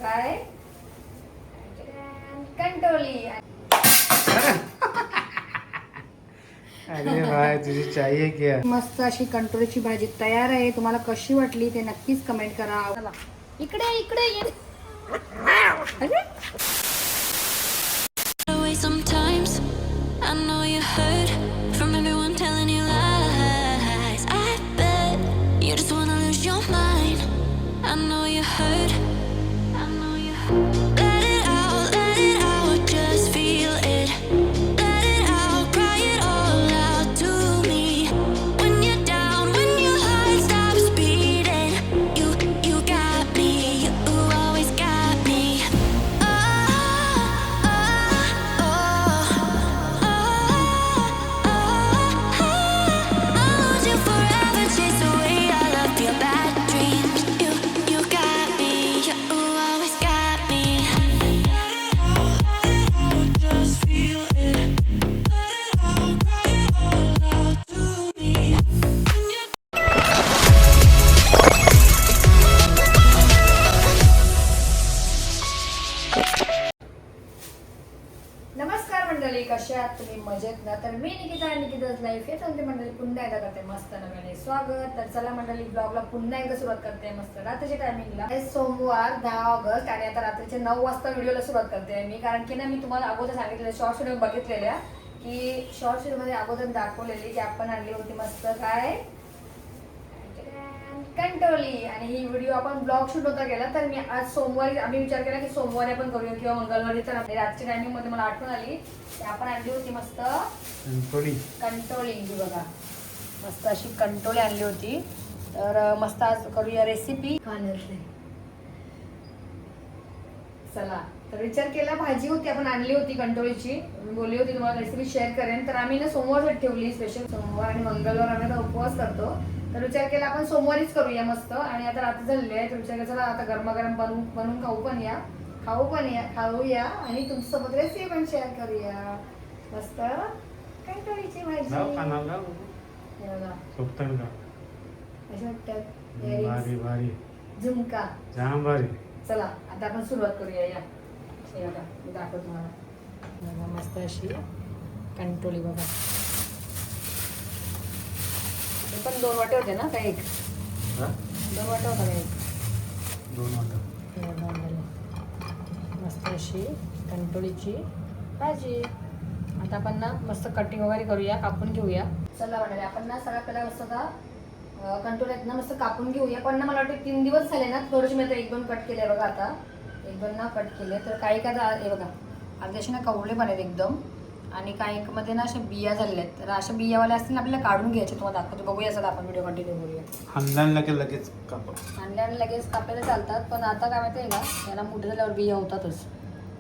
काय कंटोली. अरे भाई तुझी चाहिए क्या? मस्त अशी कंटोलीची भाजी तयार आहे. तुम्हाला कशी वाटली ते नक्कीच कमेंट करा. इकडे इकडे ये. अरे Sometimes I know you heard from everyone telling you lies. I bet you just wanna lose your mind. I know you heard. I know you heard. Let it out, just feel it. Let it out, cry it all out to me. When you're down, when your heart stops beating, you got me, you always got me. नमस्कार मंडळी, कशा आहात तुम्ही? मजेत ना? तर मी निकिता आणि निकिताच life हे तुमची मंडळी पुन्हा एकदा करते मस्त नव्याने स्वागत. तर चला मंडळी, ब्लॉगला पुन्हा एकदा सुरुवात करते मस्त रात्रीच्या टायमिंगला. सोमवार 10 ऑगस्ट आणि आता रात्रीचे 9 वाजता व्हिडिओला सुरुवात करते मी. कारण की ना मी तुम्हाला अगोदर सांगितलेलं शॉर्ट व्हिडिओ बघितलेल्या की शॉर्ट व्हिडिओ मध्ये अगोदर दाखवलेली की आपण आणली होती मस्त काय कंटोली. आणि ही व्हिडिओ आपण ब्लॉग शूट होता केला. तर मी आज सोमवारी आम्ही विचार केला की सोमवारी आपण करूया किंवा मंगळवारी. तर रात्रीच्या टायमिंग मध्ये मला आठवण आली की आपण आणली होती मस्त कंटोली. बघा मस्त अशी कंटोली आणली होती. तर मस्त आज करूया रेसिपी खाण्याची. चला, तर विचार केला भाजी होती आपण आणली होती कंटोलीची. मी बोलली होती तुम्हाला रेसिपी शेअर करेन. तर आम्ही ना सोमवारसाठी ठेवली स्पेशल. सोमवार आणि मंगळवार आम्ही आता उपवास करतो. तर विचार केला आपण सोमवारीच करूया मस्त. आणि आता रात्री झालेली आहे तर विचार केला चला आता गरमागरम बनवून खाऊया आणि तुमच्यासोबत रेसिपी पण शेअर करूया. मस्त कंटोलीची भाजी. कशी वाटतात? झुमका जाम भारी. चला आता आपण सुरुवात करूया. या मी दाखवतो तुम्हाला. मस्त अशी कंटोली बघा. हे पण 2 वाटे होते ना? काय एक 2 वाटे होता का? एक 2 वाटा. मस्त अशी कंटोलीची भाजी. आता आपण ना मस्त कटिंग वगैरे करूया, कापून घेऊया. चला म्हणाले आपण ना सगळ्यात पहिला मस्त आता कंटोल्यात ना मस्त कापून घेऊया. पण ना मला वाटतं 3 दिवस झाले ना, थोडेसे मी आता 1-2 कट केले बघा. आता 1-2 ना कट केले. तर काही काय हे बघा अर्धे असे ना कवळे पण आहेत एकदम. आणि काही मध्ये ना अशा बिया झालेल्या आहेत. तर अशा बियावाल्या असतील ना आपल्याला काढून घ्यायचे. तुम्हाला दाखवतो, बघूया. चला आपण व्हिडिओ कंटिन्यू करूया. आणल्यानं लगेच कापा. आणल्यानं लगेच कापायला चालतात. पण आता काय माहिती आहे का, याला मोठे झाल्यावर बिया होतातच.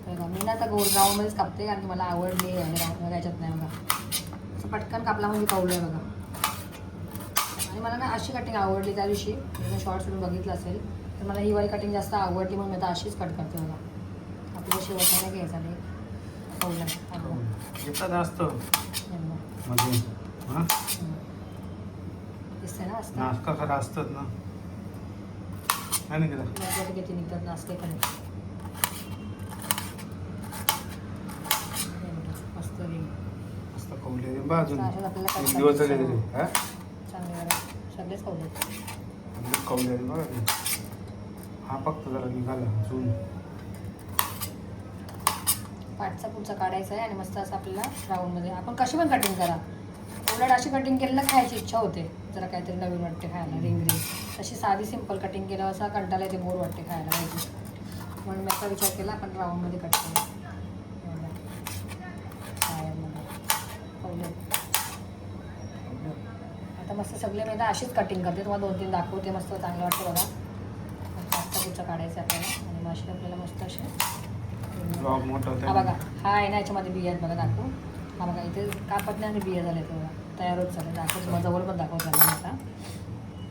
मी ना आता राऊंडमध्येच कापते कारण की मला आवडली आहे. राऊंड याच्यात नाही बघा. असं पटकन कापला म्हणजे कवलं आहे बघा. आणि मला ना अशी कटिंग आवडली त्या दिवशी. मी शॉर्ट्स व्हिडिओ बघितलं असेल तर मला ही वाली कटिंग जास्त आवडली म्हणून मी आता अशीच कट करते बघा. आपल्या शेवटला घ्यायचा नाही कवलं येतात असतो मध्ये. दिसतंय ना? असतं नाश्ता खरा असतात ना. आणि किती निघतात नाश्ते पण. मस्त मस्त कवले बाजून आपल्याला 1 दिवस झाले तरी चांगले सगळेच कवले कवले बघा. हा फक्त जरा निघाला जून. पाठचा पुढचा काढायचा आहे आणि मस्त असं आपल्याला राऊंडमध्ये आपण कशी पण कटिंग करा. उलट अशी कटिंग केलं ना खायची इच्छा होते. जरा काहीतरी नवीन वाटते खायला. रिंग तशी साधी सिंपल कटिंग केलं असा कंटाळा येते, बोर वाटते खायला पाहिजे. म्हणून मी आता विचार केला आपण राऊंडमध्ये कट करूया. आता मस्त सगळे मी अशीच कटिंग करते. तुम्हाला 2-3 दाखवते. मस्त चांगलं वाटतं बघा. पाठचा पुढचा काढायचा आपल्याला आणि मस्त आपल्याला मस्त असे. हा बघा, हा आहे ना याच्यामध्ये बिया आहेत बघा. दाखवू. हा बघा इथे कापत नाही आणि बिया झाल्या ते बघा. तयार होत चालेल. दाखवतो माझा जवळ पण दाखवत झाला आता.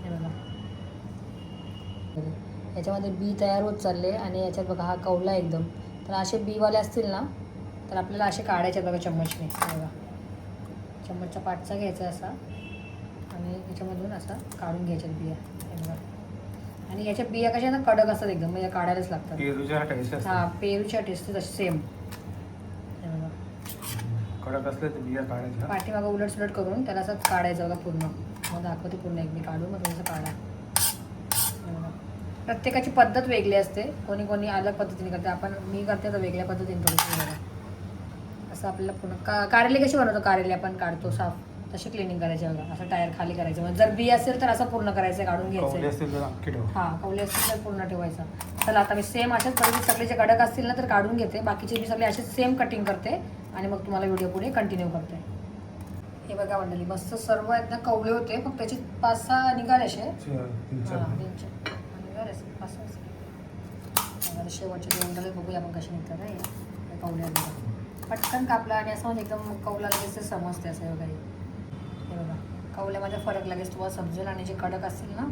हे बघा याच्यामध्ये बी तयार होत चालले. आणि याच्यात बघा हा कवला एकदम. तर असे बीवाले असतील ना तर आपल्याला असे काढायचे बघा चम्मचने. बघा चम्मचचा पाठचा घ्यायचा असा आणि याच्यामधून असा काढून घ्यायच्यात बिया. हे बघा आणि याच्या बिया कशा ना कडक असतात एकदम, म्हणजे काढायलाच लागतात. पेरूच्या टेस्ट असतात. हां, पेरूच्या टेस्ट तशी सेम. कडक असले तर बिया काढायच्या. पाठीमागं उलट सुलट करून त्याला असं काढायचं बघा पूर्ण. मग दाखवते पूर्ण एक मी काढून, मग थोडंसं काढा. प्रत्येकाची पद्धत वेगळी असते, कोणी कोणी अलग पद्धतीने करते. मी करते तर वेगळ्या पद्धतीने थोडीशी बघा. असं आपल्याला पूर्ण कारले कशी बनवतो, कारले आपण काढतो साफ, तशी क्लिनिंग करायची बघा. असं टायर खाली करायचं. मग जर बी असेल तर असं पूर्ण करायचं, काढून घ्यायचं. हां, कवले असतील तर पूर्ण ठेवायचं. चला आता मी सेम अशाच पद्धतीने सगळे जे कडक असतील ना तर काढून घेते. बाकीचे मी सगळे असेच सेम कटिंग करते आणि मग तुम्हाला व्हिडिओ पुढे कंटिन्यू करते. हे बघा मंडळी, मस्त सर्व आहेत ना कवले होते, फक्त त्याचे 5-6 निघाले असे. निघाले असे 5-6. शेवटचे 2 डले बघूया आपण कसे निघतात. हे कवले पटकन कापला आणि असं म्हणजे एकदम कवला लगेच समजते असं वगैरे. हे बघा, कवल्यामध्ये फरक लगेच तुम्हाला समजेल. आणि जे कडक असतील ना,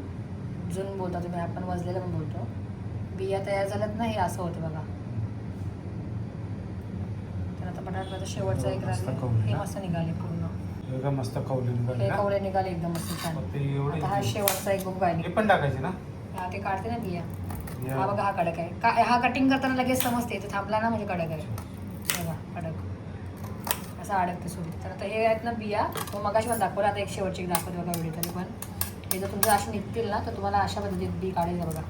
जून बोलता तुम्ही, आपण वजलेलं पण बोलतो, बिया तयार झाल्यात ना, हे असं होतं बघा. तर आता पटापट शेवटचा एक राहिले, हे मस्त निघाले पूर्ण. मस्त कवले निघाले. हे कवले निघाले एकदम मस्त छान. आता हा शेवटचा एक बुक आहे, पण टाकायचे ना. हा, ते काढते ना बिया. हा बघा, हा कडक आहे. हा कटिंग करताना लगेच समजते, इथे थांबला ना म्हणजे कडक आहे. बघा कडक असं अडकते सुरू. तर आता हे आहेत ना बिया, तो मगाशी पण दाखवला, आता एक शेवटची दाखवते बघा व्हिडिओ. तरी पण हे जर तुमचं अशी निघतील ना तर तुम्हाला अशा पद्धतीत बी काढायचं बघा.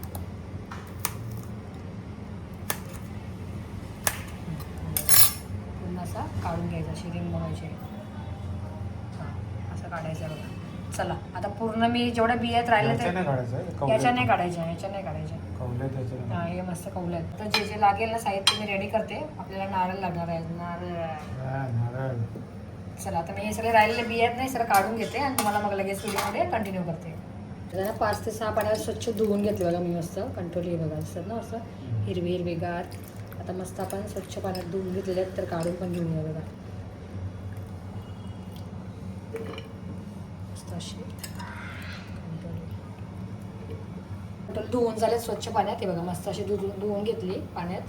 पूर्ण असा काढून घ्यायचा, शिरिंग बनवायचे, असं काढायचं बघा. चला आता पूर्ण मी जेवढ्या बियात राहिले ते याच्या नाही काढायच्या, याच्या नाही काढायच्या. हां, हे मस्त कवले आहेत. तर जे जे लागेल ना साहित्य मी रेडी करते. आपल्याला नारळ लागणार आहे, नारळ. चला आता मी हे सगळे राहिलेले बियात नाही सगळं काढून घेते आणि तुम्हाला मग लगेच व्हिडिओमध्ये कंटिन्यू करते. तर 5 ते 6 पाण्यावर स्वच्छ धुवून घेतले बघा मी मस्त. कंट्रोल हे बघा असतात ना असं हिरवी हिरवीगार. आता मस्त आपण स्वच्छ पाण्यात धुवून घेतलेले आहेत, तर काढून पण घेऊया बघा. मस्त अशी धुवून झाले स्वच्छ पाण्यात. हे बघा मस्त अशी धुवून घेतली पाण्यात.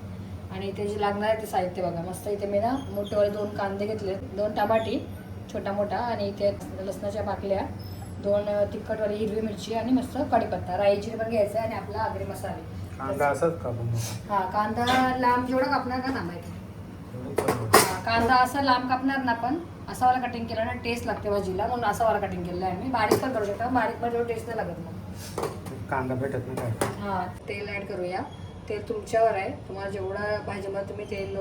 आणि इथे जे लागणार आहे ते साहित्य बघा मस्त. इथे मी ना मोठेवाले 2 कांदे घेतले, 2 टमाटी छोटा मोठा, आणि इथे लसणाच्या पाकल्या, 2 तिखटवाली हिरवी मिरची आणि मस्त कढीपत्ता, राई जिरे पण घ्यायचं आणि आपला आगरी मसाले. हां, कांदा लांब जेवढा कापणार का थांबायचं. कांदा असा लांब कापणार ना आपण, असा वाला कटिंग केला ना टेस्ट लागते भाजीला, म्हणून असा वाला कटिंग केलेला आहे मी. बारीक पण करू शकता, बारीक पण टेस्ट नाही लागत मग. कांदा भेटत नाही. हां, तेल ॲड करूया. तेल तुमच्यावर आहे, तुम्हाला जेवढा भाजीमध्ये तुम्ही तेल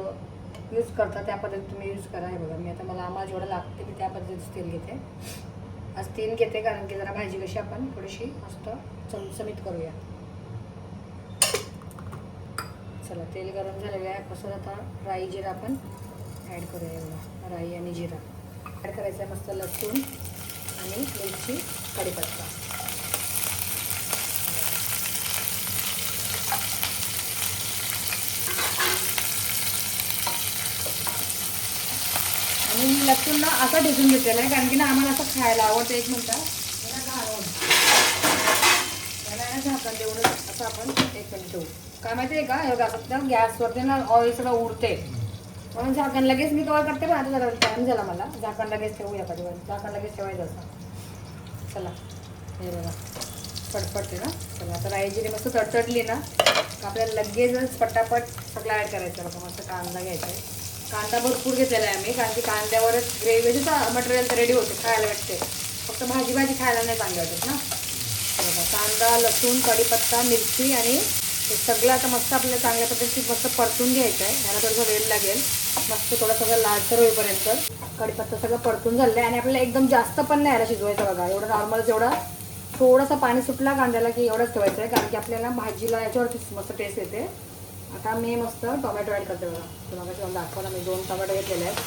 यूज करता त्या पद्धतीत तुम्ही यूज करा. हे बघा मी आता आम्हाला जेवढं लागते मी त्या पद्धतीचं तेल घेते. आज 3 घेते, कारण की जरा भाजी कशी आपण थोडीशी मस्त चमचमीत करूया. चला, तेल गरम झालेलं आहे. कसं आता राई जिरा आपण ॲड करूया. बघा राई आणि जिरा ॲड करायचं आहे. मस्त लसूण आणि मिरची, कढीपत्ता. आणि मी लसूण ना असा ठेचून घेतलेला आहे, कारण की ना आम्हाला असं खायला आवडतं. 1 मिनिट त्याला झाकण देऊन असं आपण 1 मिनिट ठेवू. काय माहिती आहे का, हे बघा फक्त गॅसवरती ना ऑइल सगळं उडते, म्हणून झाकण लगेच मी कवर करते. पण आता जरा टाईम झाला मला, झाकण लगेच ठेवूया कधीवर, झाकण लगेच ठेवायचं असं. चला हे बघा पटपटते ना. चला आता राई जिरे मस्त तडतडली ना, आपल्याला लगेचच पटापट सगळं ॲड करायचं. बघा मस्त कांदा घ्यायचा आहे. कांदा भरपूर घेतलेला आहे आम्ही, कारण की कांद्यावरच ग्रेव्हीचं मटेरियल तर रेडी होते, खायला भेटते. फक्त भाजी खायला नाही चांगली वाटत ना. बघा कांदा, लसूण, कढीपत्ता, मिरची आणि हे सगळं आता मस्त आपल्याला चांगल्या पद्धतीत मस्त परतून घ्यायचं आहे. ह्याला थोडंसं वेळ लागेल. मस्त थोडं सगळं लालसर होईपर्यंत कढीपत्ता सगळं परतून झालं आहे. आणि आपल्याला एकदम जास्त पण नाही याला शिजवायचं बघा. एवढं नॉर्मल जेवढं थोडासा पाणी सुटला कांद्याला की एवढंच ठेवायचं आहे, कारण की आपल्याला भाजीला याच्यावरतीच मस्त टेस्ट येते. आता मी मस्त टोमॅटो ॲड करते बघा. तुम्हाला कसं दाखवला मी 2 टोमॅटो घेतलेले आहेत.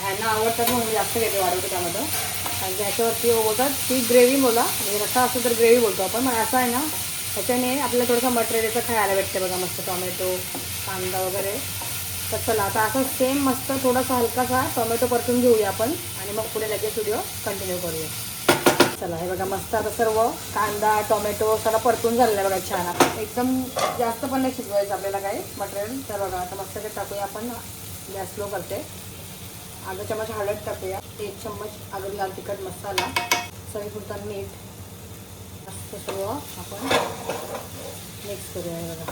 ह्यांना आवडतात म्हणून जास्त घेते, वाढवते टोमॅटो. कारण की ह्याच्यावरती बोलतात ती ग्रेव्ही बोला, म्हणजे रस्सा असतो तर ग्रेव्ही बोलतो आपण, पण असं आहे ना ह्याच्याने आपल्याला थोडंसं मटेरियलचं खायला भेटते बघा. मस्त टोमॅटो, कांदा वगैरे. तर चला आता असं सेम मस्त थोडासा हलकासा टोमॅटो परतून घेऊया आपण आणि मग पुढे लगेच व्हिडिओ कंटिन्यू करूया. चला हे बघा मस्त आता सर्व कांदा, टोमॅटो सगळं परतून झालेलं आहे बघा छान. आपण एकदम जास्त पण नाही शिजवायचं आपल्याला काही मटेरियल. तर बघा आता मस्त ते टाकूया आपण. गॅस स्लो करते. अर्धा चमच हळद टाकूया, 1 चम्मच आगरी लाल तिखट मसाला, चवीपुरता मीठ, मस्त मस्त सर्व आपण मिक्स करूया. हे बघा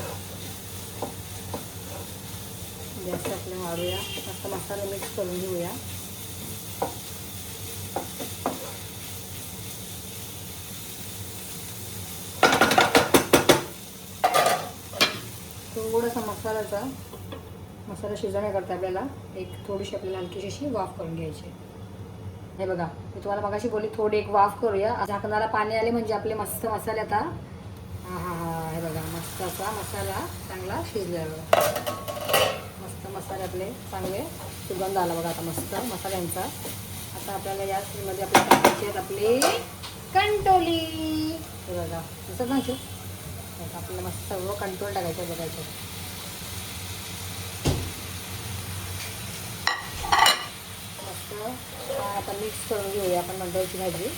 गॅस आपल्या वाढूया. मस्त मसाला मिक्स करून घेऊया. थोडासा मसाला शिजवण्याकरता आपल्याला एक थोडीशी आपल्याला हलकीशी अशी वाफ करून घ्यायची. हे बघा मी तुम्हाला मगाशी बोलली थोडी एक वाफ करूया. झाकणाला पाणी आले म्हणजे आपले मस्त मसाले आता हे बघा मस्त असा मसाला चांगला शिजला बघा. मस्त मसाले आपले चांगले सुगंध आला बघा आता मस्त मसाल्यांचा. आता आपल्याला या मध्ये आपल्याला टाकायचे आहेत आपले कंटोली. हे बघा तसं ना आपल्याला मस्त सर्व कंट्रोल टाकायचं बघायचं. मस्त आता मिक्स करून घेऊया आपण कंट्रोलची भाजी.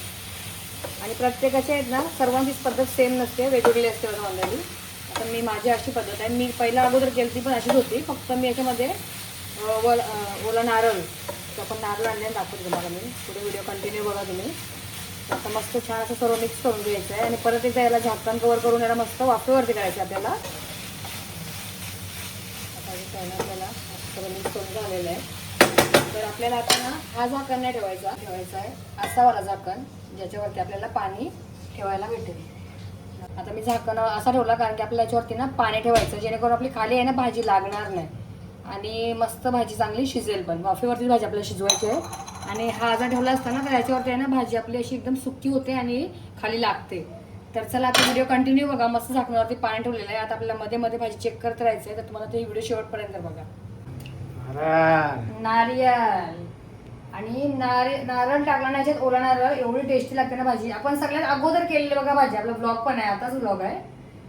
आणि प्रत्येकाची आहेत ना सर्वांचीच पद्धत सेम नसते, वेगवेगळी असते बघा ऑलरेडी. आता मी माझी अशी पद्धत आहे. मी पहिला अगोदर केली ती पण अशीच होती. फक्त मी याच्यामध्ये ओला नारळ आपण नारळ आणल्याने दाखवते तुम्हाला मी. पुढे व्हिडिओ कंटिन्यू बघा तुम्ही. आता मस्त छान असं सर्व मिक्स करून घ्यायचं आहे. आणि परत एकदा याला झाकण कवर करून याला मस्त वाफेवरती करायचं आपल्याला. आता आपल्याला सर्व मिक्स करून झालेलं आहे. तर आपल्याला आता ना हा झाकण नाही ठेवायचा आहे असावाला झाकण ज्याच्यावरती आपल्याला पाणी ठेवायला भेटेल. आता मी झाकण असा ठेवला कारण की आपल्याला याच्यावरती ना पाणी ठेवायचं जेणेकरून आपली खाली आहे ना भाजी लागणार नाही आणि मस्त भाजी चांगली शिजेल. पण वाफेवरती भाजी आपल्याला शिजवायची आहे. आणि हा जर ठेवला असताना तर याच्यावरती आहे ना भाजी आपली अशी एकदम सुकी होते आणि खाली लागते. तर चला आता व्हिडिओ कंटिन्यू बघा. मस्त झाकणावरती पाणी ठेवलेलं आहे. आता आपल्याला मध्ये मध्ये भाजी चेक करत राहायचं आहे. तर तुम्हाला ते व्हिडिओ शेवटपर्यंत बघा. नारियल आणि नारळ टाकला ना याच्यात ओला नारळ एवढी टेस्टी लागते ना भाजी. आपण सगळ्यात अगोदर केलेली बघा भाजी. आपला ब्लॉग पण आहे आताच ब्लॉग आहे.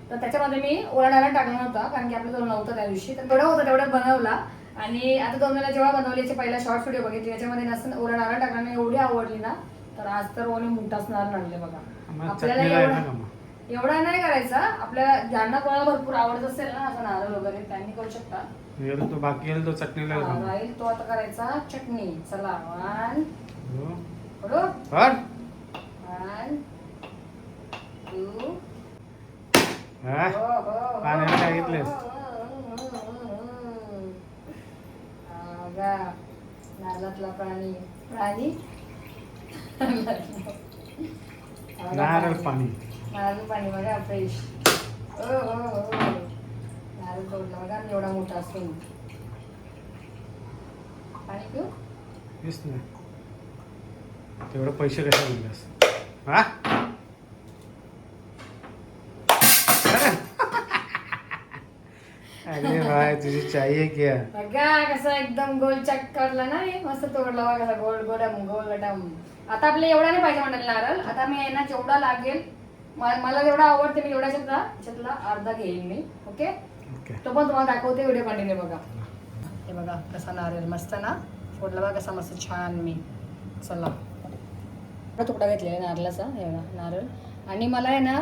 तर त्याच्यामध्ये मी ओला नारळ टाकला नव्हता कारण की आपल्याला नव्हतं त्या दिवशी. तर तेवढं होतं तेवढं बनवला. आणि आता दोन वेळेला जेव्हा बनवली पहिला शॉर्ट व्हिडिओ बघितली त्याच्यामध्ये नसतं ओला नारळ टाकल्याने एवढी आवडली ना. तर आज तर ओली मोठाच नारळ आणले बघा. आपल्याला एवढा नाही करायचा. आपल्याला ज्यांना कोणाला भरपूर आवडत असेल ना असं नारळ वगैरे त्यांनी करू शकता. तो बाकी तो चटणीला राहील तो आता करायचा चटणी. चला 1 2 पाण्याला सांगितलेस नारळातला प्राणी नारळ पाणी बघा फ्रेश. नारळ तोडला बघा एवढा मोठा असतो. पाणी पिऊ तेच ना. तेवढं पैसे कशा दिलास हा. अरे भाई तुझी चाहिए क्या. बघा कसं एकदम गोल चक करला ना. मस्त तोडला बघा कसा गोल गोडम. आता आपल्याला एवढा नाही पाहिजे म्हणाल नारळ. आता मी आहे ना जेवढा लागेल मला जेवढा आवडते मी एवढा त्याच्यातला अर्धा घेईन मी. ओके तो पण तुम्हाला दाखवते व्हिडिओ कंटिन्यू बघा. हे बघा कसा नारळ मस्त ना फोडला बघा कसा मस्त छान मी. चला तुकडा घेतलेला नारळाचा. हे बघा नारळ. आणि मला आहे ना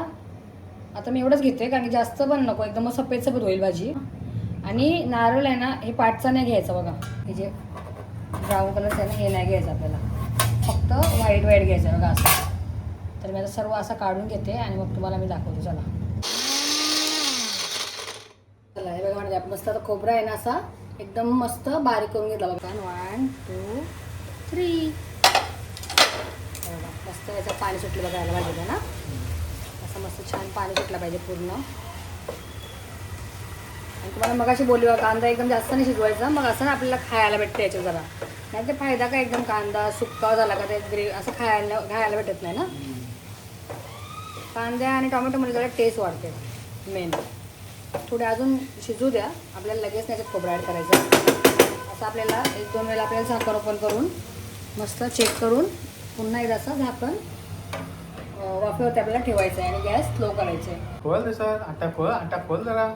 आता मी एवढंच घेते कारण की जास्त पण नको एकदम सफेद होईल भाजी. आणि नारळ आहे ना हे पाटचा नाही घ्यायचा बघा. हे जे ब्राऊन कलरचं आहे ना हे नाही घ्यायचं आपल्याला. फक्त व्हाईट घ्यायचं बघा असं. तर मी आता सर्व असं काढून घेते आणि मग तुम्हाला मी दाखवते. चला हे बघा म्हणजे मस्त आता खोबरा आहे ना असा एकदम मस्त बारीक करून घेतला बघा. 1 2 3 मस्त याचं पाणी सुटलं बघा याला भाजीला ना. असं मस्त छान पाणी सुटलं पाहिजे पूर्ण. आणि तुम्हाला मगाशी बोलली बघा कांदा एकदम जास्त नाही शिजवायचा. मग असं ना आपल्याला खायला भेटतं याच्यात जरा. नाही ते फायदा काय एकदम कांदा सुक्का झाला का ते असं खायला भेटत नाही ना. कांद्या आणि टोमॅटोमध्ये जरा टेस्ट वाढते मेन. थोडे अजून शिजू द्या. आपल्याला लगेच त्याच्यात खोबरं ॲड करायचं. असं आपल्याला 1-2 वेळेला आपल्याला झाकण ओपन करून मस्त चेक करून पुन्हा एकदा असं झाकण वाफेवरती आपल्याला ठेवायचं आहे आणि गॅस स्लो करायचं आहे. खोल सर आटा खोल जरा.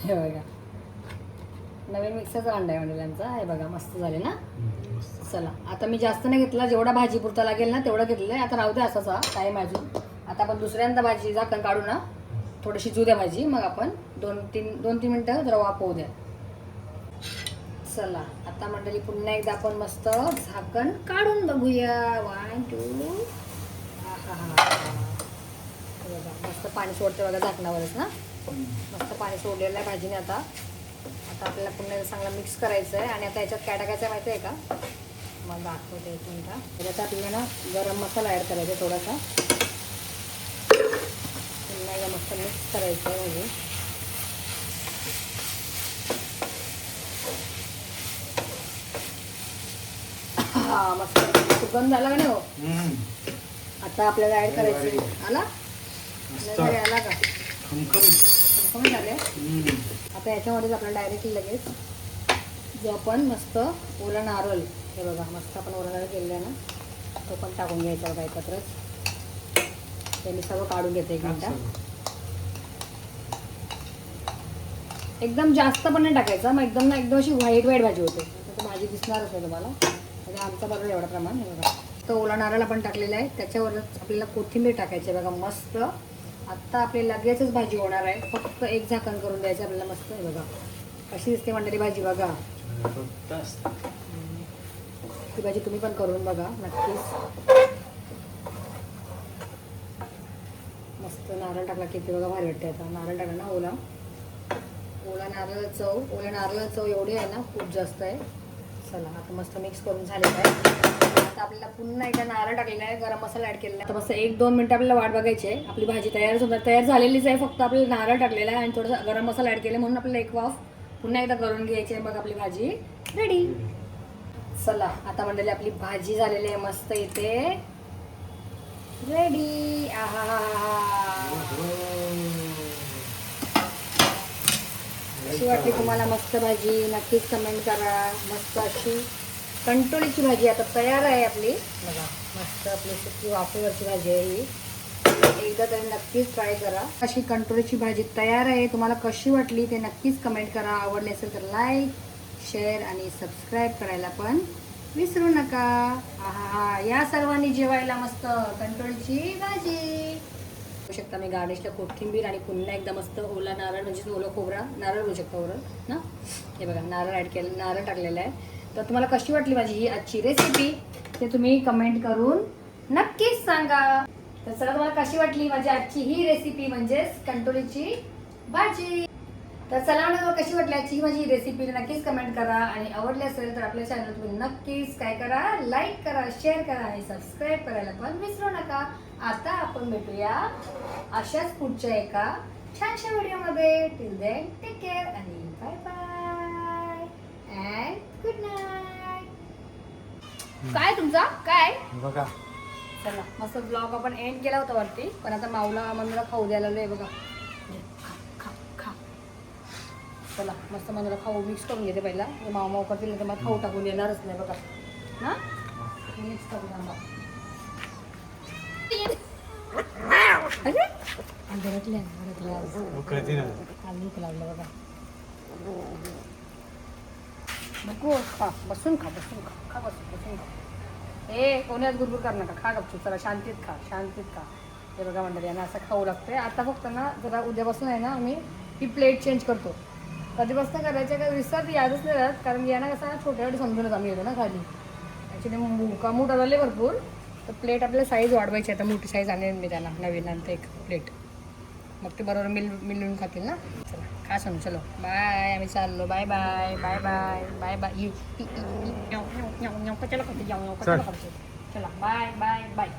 हे बघा नवीन मिक्सरचा अंडा आहे वडिलांचा. हे बघा मस्त झाले ना. चला आता मी जास्त नाही घेतला. जेवढा भाजी पुरता लागेल ना तेवढं घेतलं आहे. आता राहू द्या असाच टाईम अजून. आता आपण दुसऱ्यांदा भाजी झाकण काढू ना थोडी शिजू द्या भाजी. मग आपण 2-3 मिनटं जरा वाफवू द्या. चला आता मंडळी पुन्हा एकदा आपण मस्त झाकण काढून बघूया. 1 2 बघा मस्त पाणी सोडते बघा झाकणावरच ना. मस्त पाणी सोडलेलं आहे भाजीने. आता आपल्याला पुन्हा चांगला मिक्स करायचं आहे. आणि आता याच्यात काय टाकायचं माहिती आहे का, मग दाखवते एक मिनिटा. त्याच्यात आपल्याला ना गरम मसाला ॲड करायचा आहे थोडासा. पुन्हा एकदा मस्त मिक्स करायचं आहे भाजी. हा मस्त सुगंध झाला का नाही हो. आता आपल्याला ऍड करायचं आला आला का खमखमीत झाले. आता याच्यामध्येच आपल्याला डायरेक्टली लगेच जो आपण मस्त ओला नारळ, हे बघा मस्त आपण ओला नारळ केलेला आहे ना, तो पण टाकून घ्यायचा बघा एकत्रच. ते मी सगळं काढून घेते एक मिनटा. एकदम जास्त पण नाही टाकायचं, मग एकदम ना एकदम अशी व्हाईट भाजी होते. तर भाजी दिसणारच नाही तुम्हाला. म्हणजे आमचा बरोबर एवढं प्रमाण हे बघा. तो ओला नारळ आपण टाकलेला आहे, त्याच्यावरच आपल्याला कोथिंबीर टाकायची बघा मस्त. आत्ता आपली लगेचच भाजी होणार आहे. फक्त एक झाकण करून द्यायचं आपल्याला मस्त. हे बघा कशी दिसते मंडळी भाजी बघा. ती भाजी तुम्ही पण करून बघा नक्कीच. मस्त नारळ टाकला किती बघा भारी वाटते. आता नारळ टाकला ना ओला नारळ चव एवढी आहे ना, खूप जास्त आहे. चला आता मस्त मिक्स करून झालेलं आहे. आता आपल्याला पुन्हा एकदा नारळ टाकलेला आहे, गरम मसाला ॲड केलेला आहे. आता मस्त 1-2 मिनटं आपल्याला वाट बघायची आहे. आपली भाजी तयार झालेलीच आहे. फक्त आपल्याला नारळ टाकलेला आहे आणि थोडंसं गरम मसाला ॲड केला म्हणून आपल्याला एक वाफ पुन्हा एकदा करून घ्यायची आहे. मग आपली भाजी रेडी. चला आता मंडळी आपली भाजी झालेली आहे मस्त इथे रेडी. कशी वाटली तुम्हाला मस्त भाजी नक्कीच कमेंट करा. मस्त अशी कंटोळीची भाजी आता तयार आहे आपली बघा. मस्त आपली सुकी वाफेवरची भाजी आहे ही. एकदा तरी नक्कीच ट्राय करा. अशी कंटोळीची भाजी तयार आहे. तुम्हाला कशी वाटली ते नक्कीच कमेंट करा. आवडली असेल तर लाईक शेअर आणि सबस्क्राईब करायला पण विसरू नका. या सर्वांनी जेवायला मस्त कंटोळीची भाजी. बघू शकता मी गार्निशला कोथिंबीर आणि पुन्हा एकदा मस्त ओला नारळ म्हणजे ओला खोबरा नारळ होऊ शकतो ओरल ना. हे बघा नारळ ॲड केलं, नारळ टाकलेलं आहे. तर तुम्हाला कशी वाटली माझी ही आजची रेसिपी ते तुम्ही कमेंट करून नक्कीच सांगा. तर चला तुम्हाला कशी वाटली माझी आजची ही रेसिपी म्हणजेच कंटोळीची भाजी. तर चला मला कशी वाटली आजची ही माझी रेसिपी नक्कीच कमेंट करा. आणि आवडली असेल तर आपल्या चॅनल तुम्ही नक्कीच काय करा, लाईक करा, शेअर करा आणि सबस्क्राईब करायला पण विसरू नका. आता आपण भेटूया अशाच पुढच्या एका छानशा व्हिडिओमध्ये. टिल देन टेक केअर आणि bye bye and good night. काय तुमचा काय बघा. चला मस्त ब्लॉग आपण एंड केला होता वरती, पण आता माऊला मनुला खाऊ द्यायला आहे बघा. खा. चला मस्त मनुला खाऊ मिक्स करून घेते पहिला. माऊ करतील तर मग खाऊ टाकून येणारच नाही बघा ना. मिक्स करून आंबा भूक लागलं बघा. नको खा बसून खा बसून खा. कोणी आज गुरगुर कर नका. खा गपचूप. चला शांतीत खा. हे बघा मंडळी यांना असं खाऊ लागतंय. आता फक्त ना जरा उद्यापासून आहे ना आम्ही ही प्लेट चेंज करतो. कधीपासून करायच्या का विसरत यादच नाही राहत. कारण यांना कसं छोट्या समजूनच आम्ही येतो ना खाली. ॲक्च्युली मोठा झाले भरपूर. तर प्लेट आपल्याला साईज वाढवायची. आता मोठी साईज आणेल मी त्यांना नवीन आणते एक प्लेट. मग ते बरोबर मिळून खातील ना. चला खा सांगू. चलो बाय. आम्ही चाललो. Bye bye bye bye bye bye. चला बाय बाय बाय.